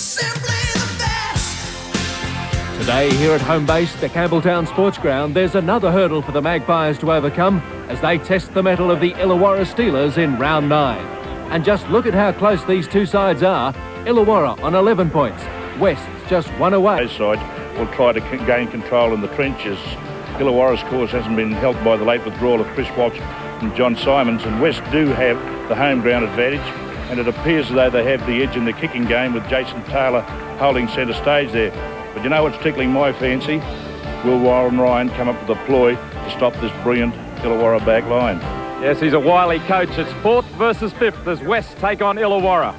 simply the best. Today here at home base, the Campbelltown Sports Ground, there's another hurdle for the Magpies to overcome as they test the mettle of the Illawarra Steelers in round 9. And just look at how close these two sides are. Illawarra on 11 points. West's just one away. Both sides will try to gain control in the trenches. Illawarra's course hasn't been helped by the late withdrawal of Chris Walsh and John Simons, and West do have the home ground advantage, and it appears as though they have the edge in the kicking game with Jason Taylor holding centre stage there. But you know what's tickling my fancy? Will Warren Ryan come up with a ploy to stop this brilliant Illawarra back line? Yes, he's a wily coach. It's 4th versus 5th as West take on Illawarra.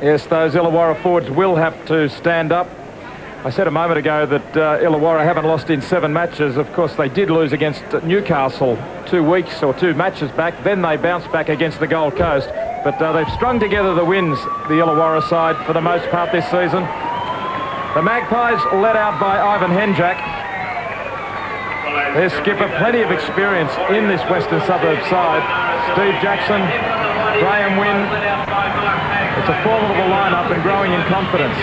Yes, those Illawarra forwards will have to stand up. I said a moment ago that Illawarra haven't lost in 7 matches. Of course, they did lose against Newcastle 2 weeks or 2 matches back. Then they bounced back against the Gold Coast. But they've strung together the wins, the Illawarra side, for the most part this season. The Magpies led out by Ivan Henjak. Their skipper, plenty of experience in this Western Suburbs side. Steve Jackson, Graham Wynn. It's a formidable lineup and growing in confidence.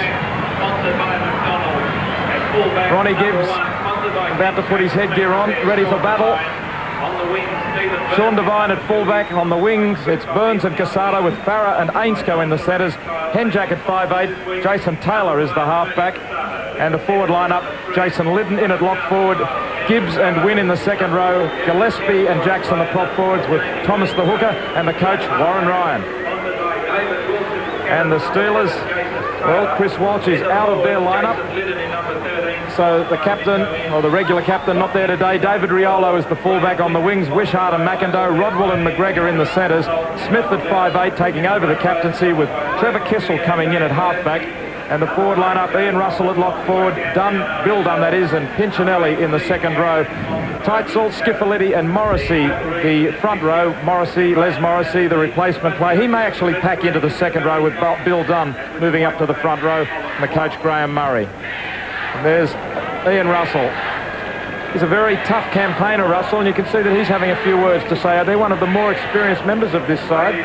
Ronnie Gibbs about to put his headgear on, ready for battle. Sean Devine at fullback. On the wings, it's Burns and Cosatto with Farrar and Ainscough in the centres. Henjak at 5'8". Jason Taylor is the halfback. And the forward lineup, Jason Lidden in at lock forward. Gibbs and Wynn in the second row. Gillespie and Jackson the prop forwards with Thomas the hooker and the coach Warren Ryan. And the Steelers, well, Chris Walsh is out of their lineup. So the captain, or the regular captain, not there today. David Riolo is the fullback. On the wings, Wishart and McIndoe, Rodwell and McGregor in the centres. Smith at 5'8", taking over the captaincy with Trevor Kissell coming in at halfback. And the forward lineup, Ian Russell at lock forward, Dunn, Bill Dunn that is, and Piccinelli in the second row. Teitzel, Schifilliti and Morrissey, the front row. Les Morrissey, the replacement player. He may actually pack into the second row with Bill Dunn moving up to the front row, and the coach Graham Murray. And there's Ian Russell. He's a very tough campaigner, Russell, and you can see that he's having a few words to say. They're one of the more experienced members of this side.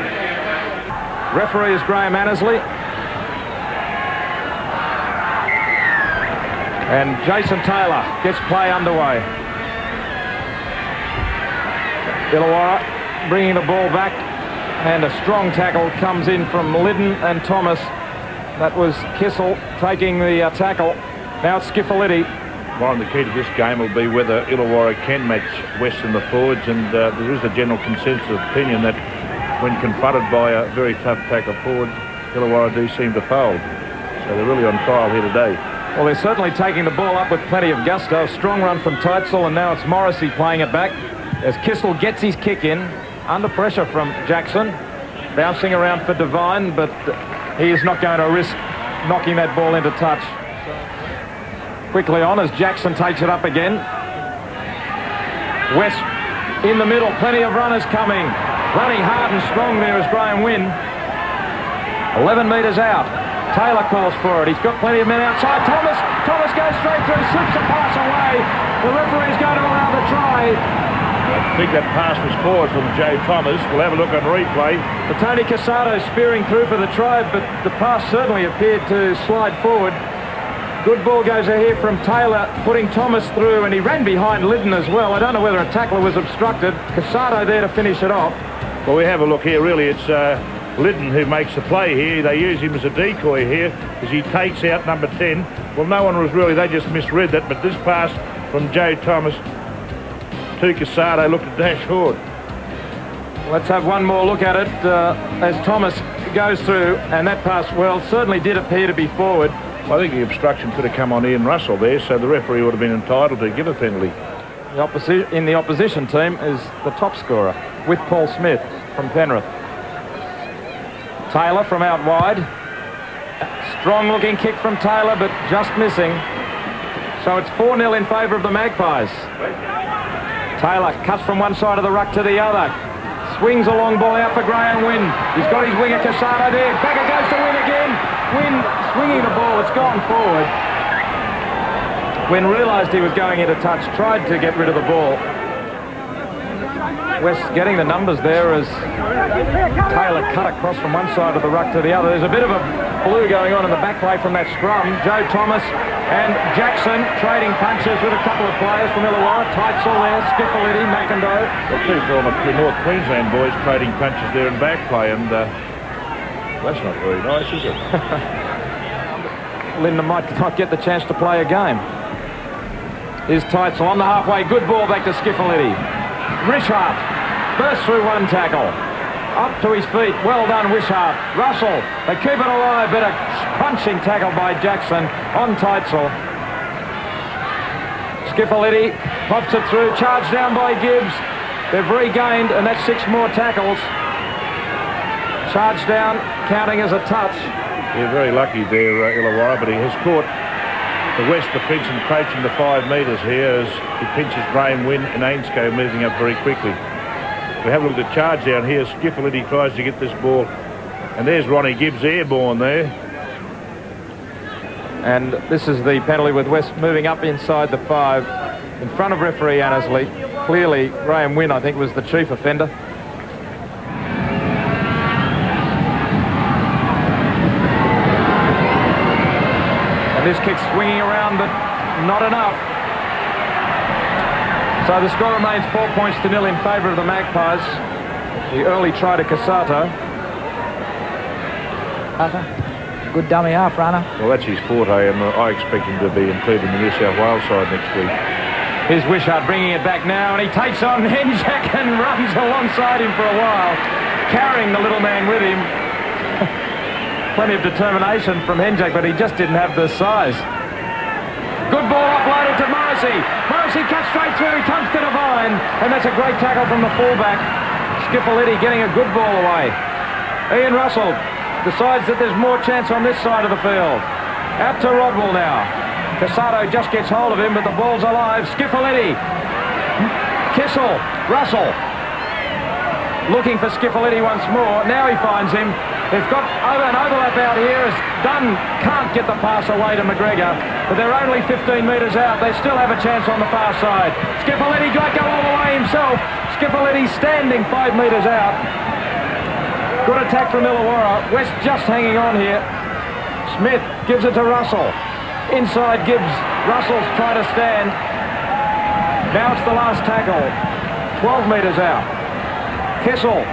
Referee is Graham Annesley. And Jason Taylor gets play underway. Illawarra bringing the ball back, and a strong tackle comes in from Lidden and Thomas. That was Kissell taking the tackle. Now it's Schifilliti. Warren, the key to this game will be whether Illawarra can match West in the forwards, and there is a general consensus of opinion that when confronted by a very tough pack of forwards, Illawarra do seem to fold. So they're really on trial here today. Well, they're certainly taking the ball up with plenty of gusto. Strong run from Teitzel, and now it's Morrissey playing it back as Kissell gets his kick in under pressure from Jackson. Bouncing around for Devine, but he is not going to risk knocking that ball into touch. Quickly on as Jackson takes it up again. West in the middle, plenty of runners coming. Running hard and strong there is Graham Wynn. 11 metres out. Taylor calls for it. He's got plenty of men outside. Thomas goes straight through, slips a pass away. The referee's going to allow the try. I think that pass was forward from Joe Thomas. We'll have a look on replay. The Tony Cosatto spearing through for the try, but the pass certainly appeared to slide forward. Good ball goes ahead from Taylor, putting Thomas through, and he ran behind Lidden as well. I don't know whether a tackler was obstructed. Cosatto there to finish it off. Well, we have a look here. Really, it's Lidden who makes the play here. They use him as a decoy here as he takes out number 10. Well, no one was really, they just misread that, but this pass from Joe Thomas to Cosatto looked at dash forward. Let's have one more look at it as Thomas goes through, and that pass, well, certainly did appear to be forward. I think the obstruction could have come on Ian Russell there, so the referee would have been entitled to give a penalty. In the opposition team is the top scorer with Paul Smith from Penrith. Taylor from out wide. Strong looking kick from Taylor, but just missing. So it's 4-0 in favour of the Magpies. Taylor cuts from one side of the ruck to the other. Swings a long ball out for Graham Wynn. He's got his winger Cosatto there. Back it goes to Wynn again. Wynn swinging the ball. It's gone forward. Wynn realised he was going into touch, tried to get rid of the ball. West getting the numbers there as Taylor cut across from one side of the ruck to the other. There's a bit of a blue going on in the back play from that scrum. Joe Thomas and Jackson trading punches with a couple of players from Illawarra. Teitzel there, Schifilliti, McIndoe. Well, two former North Queensland boys trading punches there in back play, and that's not very nice, is it? Lidden might not get the chance to play a game. Here's Teitzel on the halfway. Good ball back to Schifilliti. Wishart bursts through one tackle. Up to his feet. Well done, Wishart. Russell. They keep it alive. But a punching tackle by Jackson on Teitzel. Schifilliti pops it through. Charged down by Gibbs. They've regained, and that's 6 more tackles. Charged down, counting as a touch. They're very lucky there, Illawarra, but he has caught the West defence encroaching the 5 metres here as he pinches Graham Wynn and Ainscough moving up very quickly. We have a look at the charge down here. Schifilliti tries to get this ball, and there's Ronnie Gibbs airborne there. And this is the penalty with West moving up inside the 5 in front of referee Annesley. Clearly Graham Wynn, I think, was the chief offender. And this kick swinging around, but not enough. So the score remains 4-0 in favour of the Magpies. The early try to Cosatto. Good dummy half runner. Well, that's his forte, and I expect him to be included in the New South Wales side next week. Here's Wishart bringing it back now, and he takes on Henjak and runs alongside him for a while, carrying the little man with him. Plenty of determination from Henjak, but he just didn't have the size. Good ball uploaded to Morrissey. Morrissey cuts straight through. He comes to Devine, and that's a great tackle from the fullback. Schifilliti getting a good ball away. Ian Russell decides that there's more chance on this side of the field. Out to Rodwell now. Cosatto just gets hold of him, but the ball's alive. Schifilliti. Kissell. Russell. Looking for Schifilliti once more. Now he finds him. They've got an overlap out here as Dunn can't get the pass away to McGregor, but they're only 15 metres out. They still have a chance on the far side. Schifilliti got to go all the way himself. Schifilliti standing 5 metres out. Good attack from Illawarra. West just hanging on here. Smith gives it to Russell. Inside Gibbs. Russell's trying to stand. Now it's the last tackle. 12 metres out. Kissell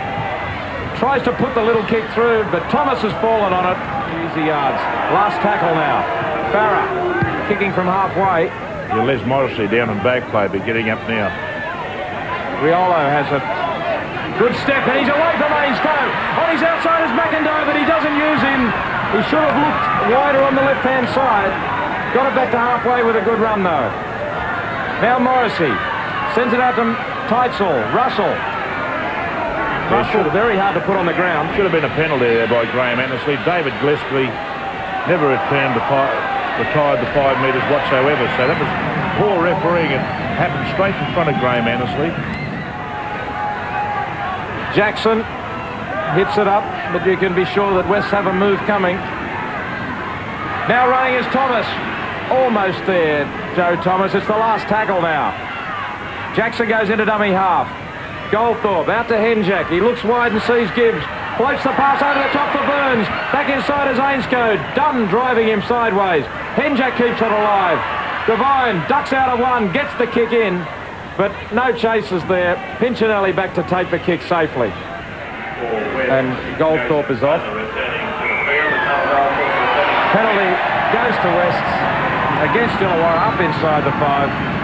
tries to put the little kick through, but Thomas has fallen on it. Easy yards. Last tackle now. Farrar kicking from halfway. Les Morrissey down in back play, but getting up now. Riolo has a good step, and he's away from Ainscough. On his outside is McIndoe, but he doesn't use him. He should have looked wider on the left-hand side. Got it back to halfway with a good run, though. Now Morrissey sends it out to Teitzel. Russell, very hard to put on the ground. Should have been a penalty there by Graham Annesley. David Gillespie never returned retired the 5 metres whatsoever. So that was poor refereeing. It happened straight in front of Graham Annesley. Jackson hits it up, but you can be sure that West have a move coming. Now running is Thomas. Almost there, Joe Thomas. It's the last tackle now. Jackson goes into dummy half. Goldthorpe out to Henjak. He looks wide and sees Gibbs. Floats the pass over the top for Burns. Back inside is Ainscough. Dunn driving him sideways. Henjak keeps it alive. Devine ducks out of one, gets the kick in, but no chasers there. Piccinelli back to take the kick safely. And Goldthorpe is off. Penalty goes to West against Illawarra up inside the 5.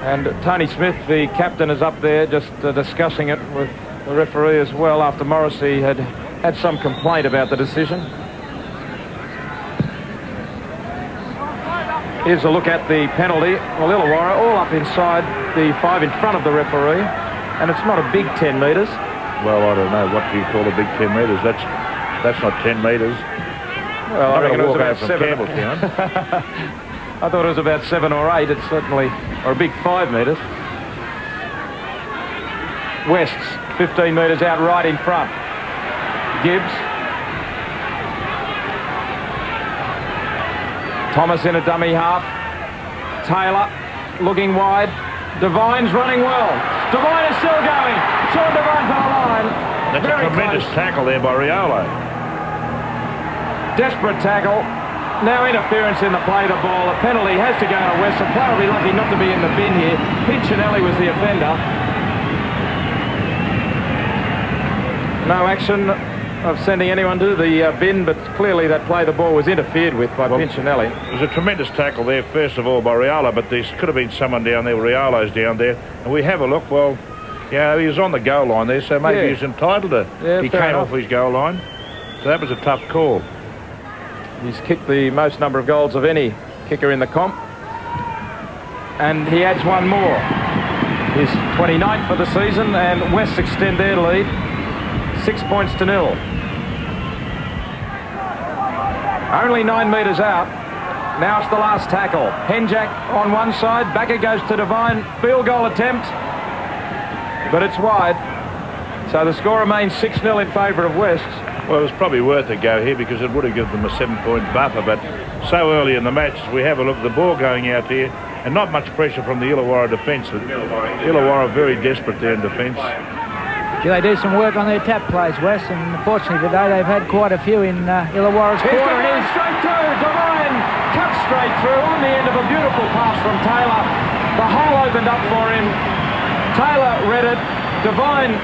And Tony Smith, the captain, is up there just discussing it with the referee as well after Morrissey had had some complaint about the decision. Here's a look at the penalty. Well, Illawarra all up inside the 5 in front of the referee, and it's not a big 10 metres. Well, I don't know. What do you call a big 10 metres? That's not 10 metres. Well, I reckon it was about 7. Campbelltown. I thought it was about 7 or 8. It's certainly, or a big 5 metres. West's 15 metres out right in front. Gibbs. Thomas in a dummy half. Taylor looking wide. Devine's running well. Devine is still going. Sean Devine for the line. That's a tremendous tackle there by Riolo. Desperate tackle. Now interference in the play the ball. A penalty has to go to West. The player will be lucky not to be in the bin here. Piccinelli was the offender. No action of sending anyone to the bin, but clearly that play the ball was interfered with by Piccinelli. It was a tremendous tackle there, first of all, by Riolo, but there could have been someone down there. Riolo's down there. And we have a look, well, yeah, he was on the goal line there, so maybe he's entitled to. He came off his goal line. So that was a tough call. He's kicked the most number of goals of any kicker in the comp. And he adds one more. He's 29th for the season, and West extend their lead 6 points to 0. Only 9 metres out. Now it's the last tackle. Henjak on one side. Back it goes to Devine. Field goal attempt. But it's wide. So the score remains 6-0 in favour of West. Well, it was probably worth a go here because it would have given them a 7-point buffer, but so early in the match, as we have a look at the ball going out here, and not much pressure from the Illawarra defence. Illawarra very desperate there in defence. They do some work on their tap plays, Wes, and unfortunately today they've had quite a few in Illawarra's quarter. Devine straight through. Devine cut straight through on the end of a beautiful pass from Taylor. The hole opened up for him. Taylor read it. Devine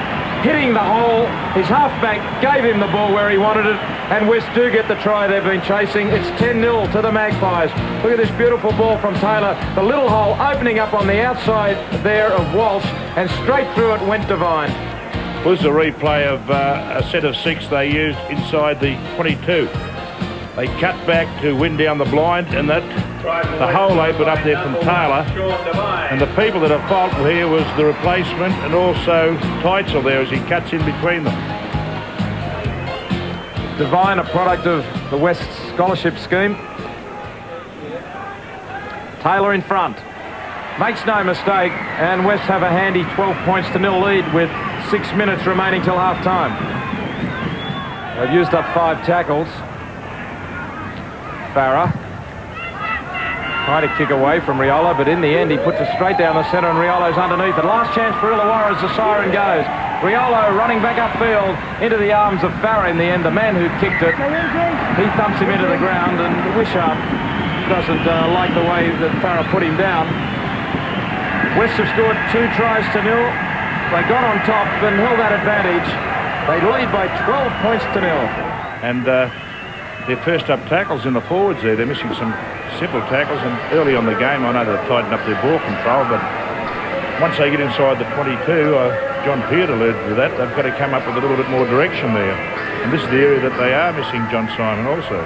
hitting the hole. His halfback gave him the ball where he wanted it, and West do get the try they've been chasing. It's 10-0 to the Magpies. Look at this beautiful ball from Taylor. The little hole opening up on the outside there of Walsh, and straight through it went Devine. Was a replay of a set of 6 they used inside the 22. They cut back to win down the blind, and that the hole opened up there from Taylor. And the people that are fault here was the replacement and also Teitzel there as he cuts in between them. Devine, a product of the West scholarship scheme. Taylor in front. Makes no mistake, and West have a handy 12 points to 0 lead with 6 minutes remaining till half-time. They've used up 5 tackles. Farrar trying to kick away from Riolo, but in the end he puts it straight down the centre and Riolo's underneath it. Last chance for Illawarra as the siren goes. Riolo running back upfield into the arms of Farrar in the end. The man who kicked it, he thumps him into the ground, and Wishart doesn't like the way that Farrar put him down. West have scored 2 tries to 0. They got on top and held that advantage. They lead by 12 points to 0. And their first up tackles in the forwards there. They're missing some simple tackles, and early on the game I know they've tightened up their ball control, but once they get inside the 22, John Peart alluded to that, they've got to come up with a little bit more direction there. And this is the area that they are missing John Simon also.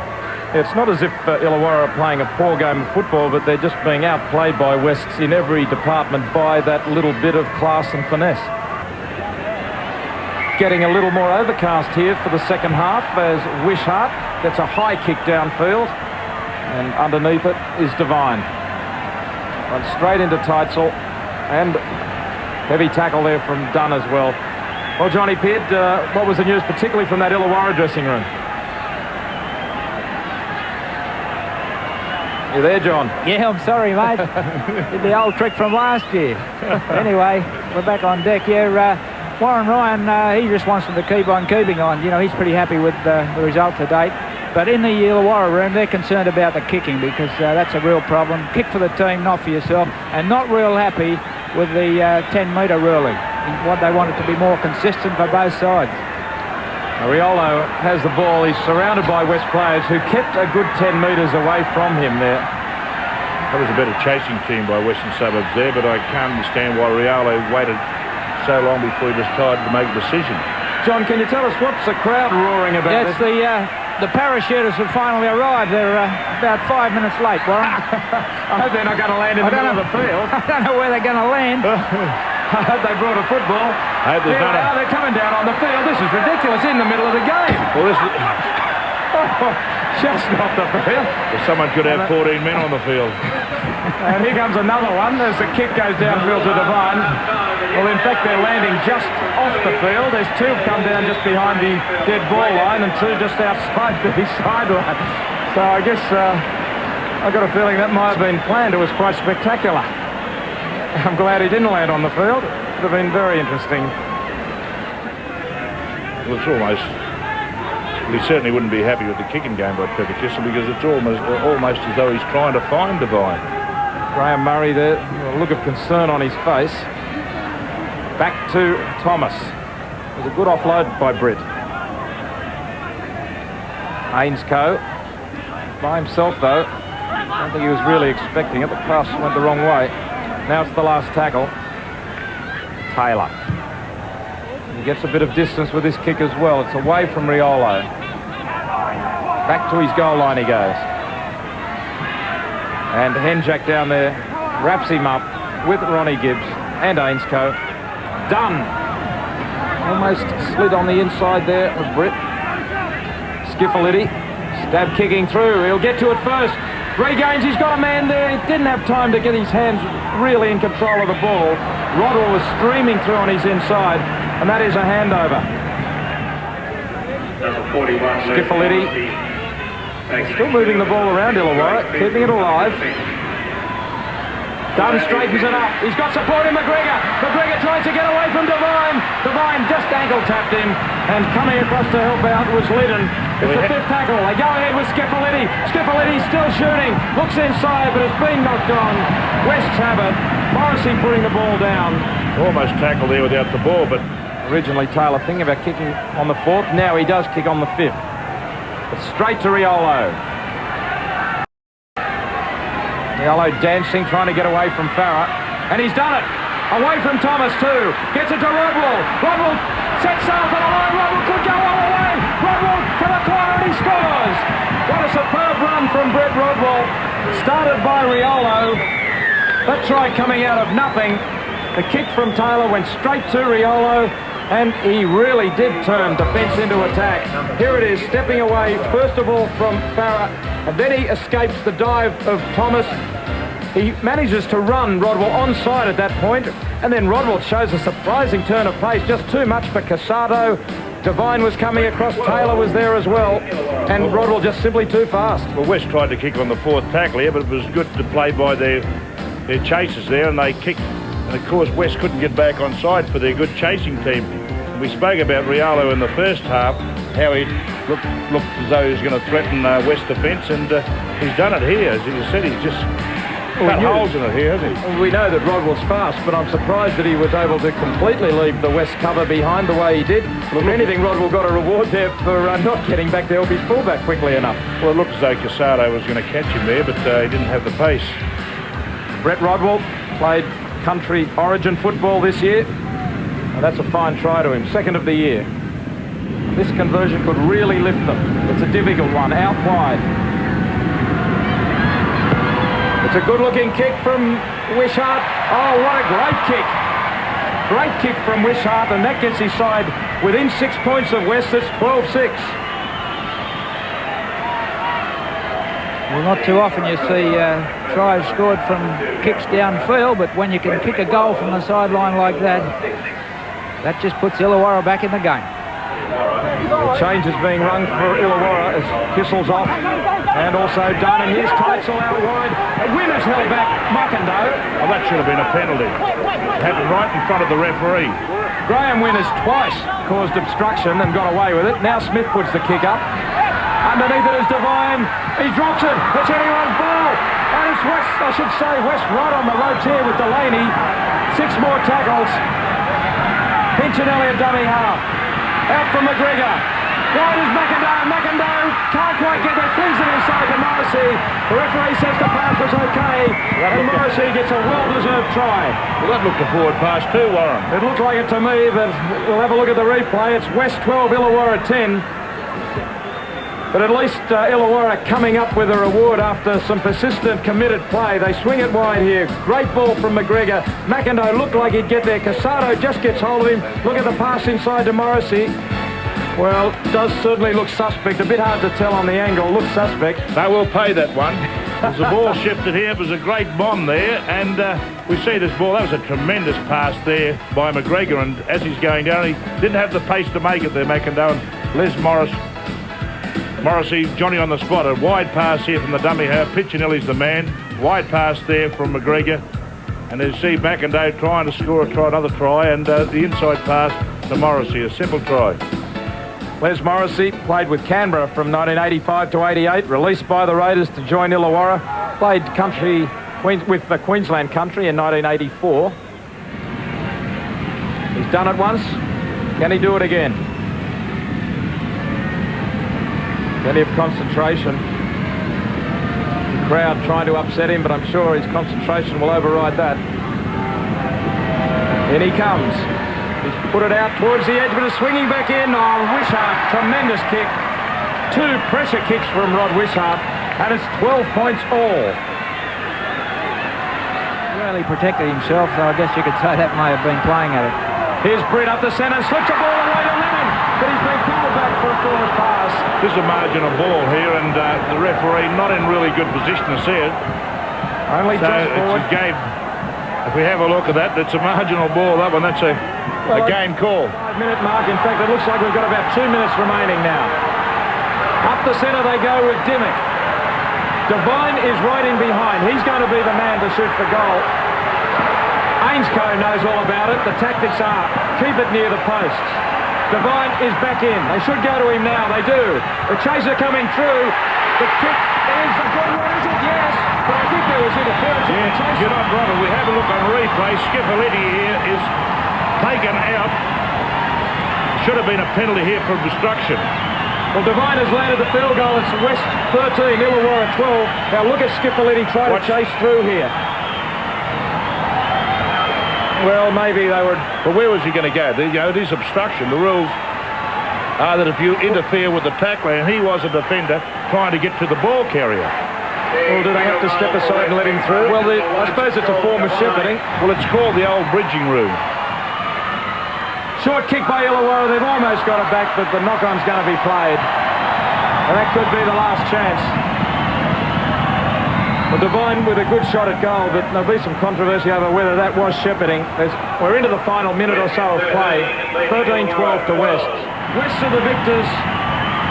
It's not as if Illawarra are playing a poor game of football, but they're just being outplayed by Wests in every department by that little bit of class and finesse. Getting a little more overcast here for the second half as Wishart gets a high kick downfield, and underneath it is Devine. Runs straight into Teitzel, and heavy tackle there from Dunn as well. Well, Johnny Peart, what was the news particularly from that Illawarra dressing room? You there, John? Yeah, I'm sorry, mate. Did the old trick from last year. Anyway, we're back on deck here. Warren Ryan, he just wants them to keep on keeping on. You know, he's pretty happy with the result to date. But in the Illawarra room, they're concerned about the kicking because that's a real problem. Kick for the team, not for yourself. And not real happy with the 10-metre ruling. What they want it to be more consistent for both sides. Riolo has the ball. He's surrounded by West players who kept a good 10 metres away from him there. That was a better chasing team by Western Suburbs there, but I can't understand why Riolo waited so long before he decided to make a decision. John, can you tell us what's the crowd roaring about? It's the parachutists have finally arrived. They're about 5 minutes late, Warren. I hope they're not going to land in the middle of the field. I don't know where they're going to land. I hope they brought a football. I hope there's Here they are, they're coming down on the field. This is ridiculous, in the middle of the game. Well, this is... Just off the field. Well, someone could have 14 men on the field. And here comes another one as the kick goes downfield to Devine. Well, in fact, they're landing just off the field. There's 2 have come down just behind the dead ball line and 2 just outside the sideline. So I guess I've got a feeling that might have been planned. It was quite spectacular. I'm glad he didn't land on the field. It would have been very interesting. Well, it's almost He certainly wouldn't be happy with the kicking game by Trevor Kissell, because it's almost as though he's trying to find Devine. Graham Murray there, a look of concern on his face. Back to Thomas. It was a good offload by Britt. Ainscough by himself though. I don't think he was really expecting it. The pass went the wrong way. Now it's the last tackle. Taylor. He gets a bit of distance with this kick as well. It's away from Riolo. Back to his goal line he goes. And Henjak down there wraps him up with Ronnie Gibbs and Ainscough. Dunn almost slid on the inside there of Britt. Schifilliti, stab kicking through. He'll get to it first. Regains, he's got a man there. He didn't have time to get his hands really in control of the ball. Rodwell was streaming through on his inside, and that is a handover. Schifilliti still moving the ball around Illawarra, keeping it alive. Dunn straightens it up. He's got support in McGregor. McGregor tries to get away from Devine. Devine just ankle tapped him, and coming across to help out was Lidden. It's the fifth tackle. They go ahead with Schifilliti. Schifilliti still shooting. Looks inside, but it's been knocked on. West's have it. Morrissey putting the ball down. Almost tackled there without the ball, but originally Taylor thinking about kicking on the fourth. Now he does kick on the fifth. But straight to Riolo. Riolo dancing, trying to get away from Farrar. And he's done it. Away from Thomas too. Gets it to Rodwell. Rodwell sets sail for the line. Rodwell could go all the way. Rodwell to the corner and he scores. What a superb run from Britt Rodwell. Started by Riolo. That try coming out of nothing. The kick from Taylor went straight to Riolo, and he really did turn defence into attack. Here it is, stepping away first of all from Farrar, and then he escapes the dive of Thomas. He manages to run Rodwell onside at that point, and then Rodwell shows a surprising turn of pace, just too much for Cosatto. Devine was coming across, Taylor was there as well, and Rodwell just simply too fast. well, West tried to kick on the fourth tackle here, but it was good to play by their chasers there, and they kicked. And of course West couldn't get back on side for their good chasing team. And we spoke about Riolo in the first half, how he looked as though he was going to threaten West defence, and he's done it here. As you said, he's just cut holes in it here, hasn't he? Well, we know that Rodwell's fast, but I'm surprised that he was able to completely leave the West cover behind the way he did. If anything, Rodwell got a reward there for not getting back to help his fullback quickly enough. Well, it looked as though Cosatto was going to catch him there, but he didn't have the pace. Brett Rodwell played country origin football this year, and that's a fine try to him, second of the year. This conversion could really lift them. It's a difficult one, out wide. It's a good looking kick from Wishart. Oh, what a great kick. Great kick from Wishart, and that gets his side within 6 points of West. It's 12-6. Well, not too often you see tries scored from kicks downfield, but when you can kick a goal from the sideline like that, that just puts Illawarra back in the game. The change is being rung for Illawarra as Kissell's off, and also Dunn, and here's Teitzel out wide. Wynn has held back McIndoe. Oh, that should have been a penalty. Happened right in front of the referee. Graham Wynn has twice caused obstruction and got away with it. Now Smith puts the kick up. Underneath it is Devine. He drops it. It's anyone's ball. And it's West, I should say, West right on the ropes here with Delaney. 6 more tackles. Piccinelli a dummy half. Out from McGregor. Wide is McIndoe. McIndoe can't quite get there. Flings it inside to Morrissey. The referee says the pass was okay. And Morrissey gets a well-deserved try. Well, that looked a forward pass too, Warren. It looked like it to me, but we'll have a look at the replay. It's West 12, Illawarra 10. But at least Illawarra coming up with a reward after some persistent, committed play. They swing it wide here. Great ball from McGregor. McIndoe looked like he'd get there. Cosatto just gets hold of him. Look at the pass inside to Morrissey. Well, does certainly look suspect. A bit hard to tell on the angle. Looks suspect. They will pay that one. As the ball shifted here, it was a great bomb there, and we see this ball. That was a tremendous pass there by McGregor, and as he's going down, he didn't have the pace to make it there, McIndoe. And Les Morrissey, Johnny on the spot. A wide pass here from the dummy half. Piccinelli's the man. Wide pass there from McGregor. And you see McIndoe trying to score another try, and the inside pass to Morrissey. A simple try. Les Morrissey played with Canberra from 1985 to 88, released by the Raiders to join Illawarra. Played with the Queensland country in 1984. He's done it once. Can he do it again? Plenty of concentration. The crowd trying to upset him, but I'm sure his concentration will override that. In he comes. He's put it out towards the edge, but is swinging back in. Oh, Wishart, tremendous kick. 2 pressure kicks from Rod Wishart, and it's 12 points all. Well, he protected himself, so I guess you could say that may have been playing at it. Here's Britt up the centre, slips the ball away to Lidden, but he's been called back for a forward pass. This is a marginal ball here, and the referee not in really good position to see it. Only So just forward. it's a game. If we have a look at that, it's a marginal ball, that one. That's a game call. 5-minute mark. In fact, it looks like we've got about 2 minutes remaining now. Up the centre they go with Dymock. Devine is right in behind. He's going to be the man to shoot for goal. Ainscough knows all about it. The tactics are keep it near the posts. Devine is back in. They should go to him now. They do. The chaser coming through. The kick is a good one, is it? Yes. But I think there was interference. Yeah, you're not right. We have a look on replay. Schifilliti here is taken out. Should have been a penalty here for obstruction. Well, Devine has landed the field goal. It's West 13, Illawarra 12. Now look at Schifilliti try to chase through here. Well, maybe they would. But where was he going to go? It is obstruction. The rules are that if you interfere with the tackler, and he was a defender trying to get to the ball carrier. Well, do they have to step aside and let him through? Well, I suppose it's a form of shepherding. Well, it's called the old bridging rule. Short kick by Illawarra. They've almost got it back, but the knock-on's going to be played. And that could be the last chance. Well, Devine with a good shot at goal, but there'll be some controversy over whether that was shepherding. We're into the final minute or so of play. 13-12 to West. West are the victors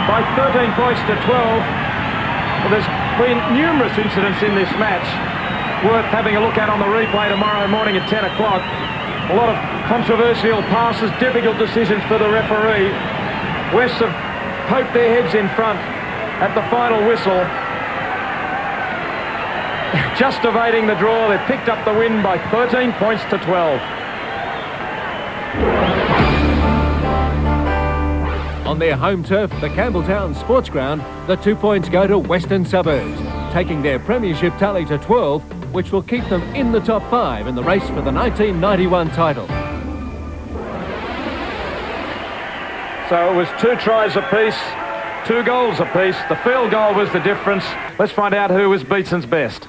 by 13 points to 12. Well, there's been numerous incidents in this match worth having a look at on the replay tomorrow morning at 10 o'clock. A lot of controversial passes, difficult decisions for the referee. West have poked their heads in front at the final whistle. Just evading the draw, they've picked up the win by 13 points to 12. On their home turf, the Campbelltown Sports Ground, the 2 points go to Western Suburbs, taking their premiership tally to 12, which will keep them in the top 5 in the race for the 1991 title. So it was 2 tries apiece, 2 goals apiece. The field goal was the difference. Let's find out who was Beatson's best.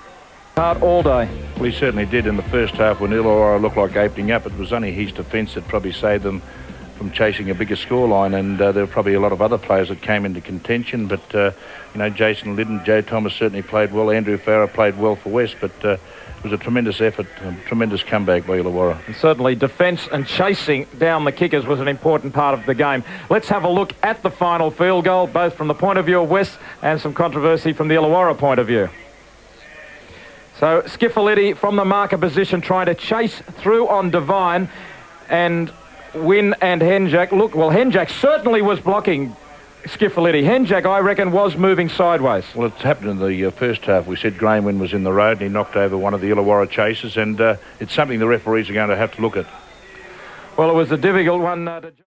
Hard all day. Well, he certainly did in the first half when Illawarra looked like opening up. It was only his defence that probably saved them from chasing a bigger scoreline, and there were probably a lot of other players that came into contention, but Jason Lidden, Joe Thomas certainly played well. Andrew Farrar played well for West, but it was a tremendous effort, a tremendous comeback by Illawarra. And certainly defence and chasing down the kickers was an important part of the game. Let's have a look at the final field goal, both from the point of view of West and some controversy from the Illawarra point of view. So Schifilliti from the marker position trying to chase through on Devine, and Wynn and Henjak. Look, well, Henjak certainly was blocking Schifilliti. Henjak, I reckon, was moving sideways. Well, it's happened in the first half. We said Graham Wynn was in the road and he knocked over one of the Illawarra chasers, and it's something the referees are going to have to look at. Well, it was a difficult one to